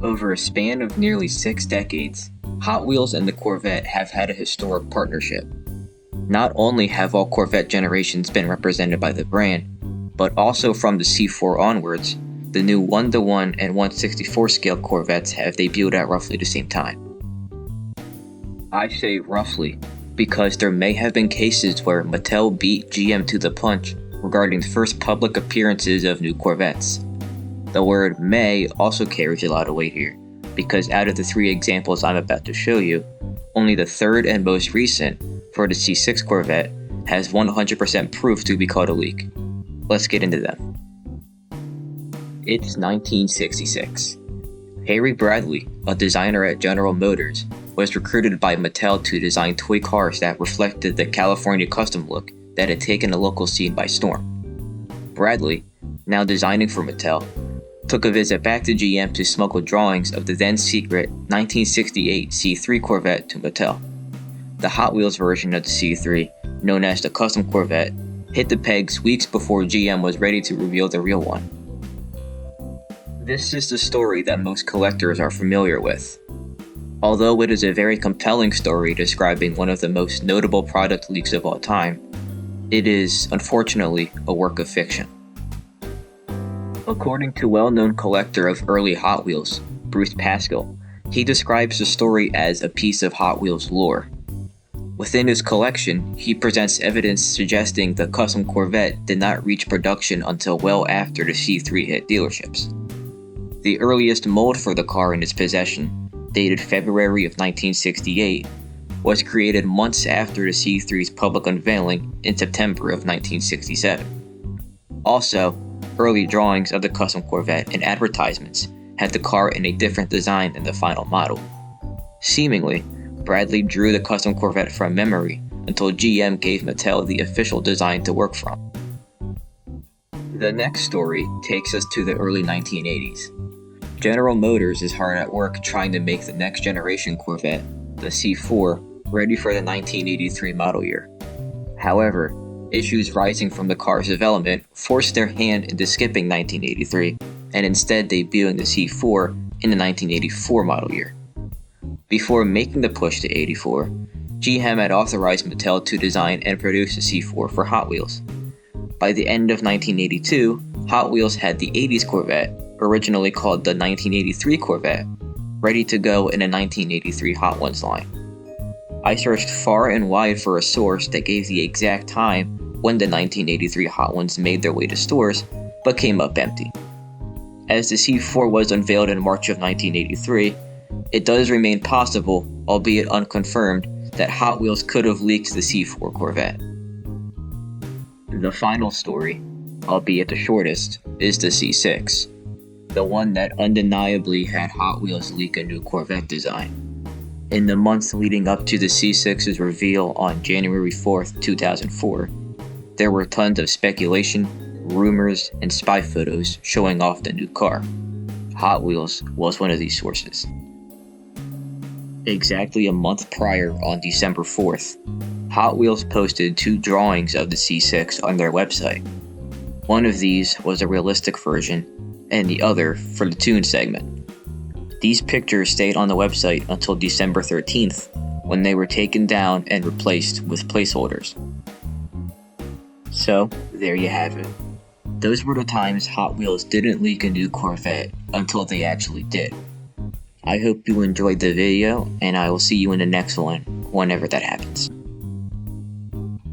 Over a span of nearly 6 decades, Hot Wheels and the Corvette have had a historic partnership. Not only have all Corvette generations been represented by the brand, but also from the C4 onwards, the new 1:1 and 1/64 scale Corvettes have debuted at roughly the same time. I say roughly because there may have been cases where Mattel beat GM to the punch regarding the first public appearances of new Corvettes. The word may also carries a lot of weight here, because out of the 3 examples I'm about to show you, only the third and most recent, for the C6 Corvette, has 100% proof to be called a leak. Let's get into them. It's 1966. Harry Bradley, a designer at General Motors, was recruited by Mattel to design toy cars that reflected the California custom look that had taken the local scene by storm. Bradley, now designing for Mattel, took a visit back to GM to smuggle drawings of the then secret 1968 C3 Corvette to Mattel. The Hot Wheels version of the C3, known as the Custom Corvette, hit the pegs weeks before GM was ready to reveal the real one. This is the story that most collectors are familiar with. Although it is a very compelling story describing one of the most notable product leaks of all time, it is, unfortunately, a work of fiction. According to well-known collector of early Hot Wheels, Bruce Pascal, he describes the story as a piece of Hot Wheels lore. Within his collection, he presents evidence suggesting the custom Corvette did not reach production until well after the C3 hit dealerships. The earliest mold for the car in his possession, dated February of 1968, was created months after the C3's public unveiling in September of 1967. Also, early drawings of the custom Corvette and advertisements had the car in a different design than the final model. Seemingly, Bradley drew the custom Corvette from memory until GM gave Mattel the official design to work from. The next story takes us to the early 1980s. General Motors is hard at work trying to make the next generation Corvette, the C4, ready for the 1983 model year. However, issues rising from the car's development forced their hand into skipping 1983 and instead debuting the C4 in the 1984 model year. Before making the push to 84, GM had authorized Mattel to design and produce the C4 for Hot Wheels. By the end of 1982, Hot Wheels had the 80s Corvette, originally called the 1983 Corvette, ready to go in a 1983 Hot Ones line. I searched far and wide for a source that gave the exact time when the 1983 Hot Ones made their way to stores, but came up empty. As the C4 was unveiled in March of 1983, it does remain possible, albeit unconfirmed, that Hot Wheels could have leaked the C4 Corvette. The final story, albeit the shortest, is the C6, the one that undeniably had Hot Wheels leak a new Corvette design. In the months leading up to the C6's reveal on January 4th, 2004, there were tons of speculation, rumors, and spy photos showing off the new car. Hot Wheels was one of these sources. Exactly a month prior, on December 4th, Hot Wheels posted 2 drawings of the C6 on their website. One of these was a realistic version, and the other for the tune segment. These pictures stayed on the website until December 13th, when they were taken down and replaced with placeholders. So, there you have it. Those were the times Hot Wheels didn't leak a new Corvette until they actually did. I hope you enjoyed the video, and I will see you in the next one, whenever that happens.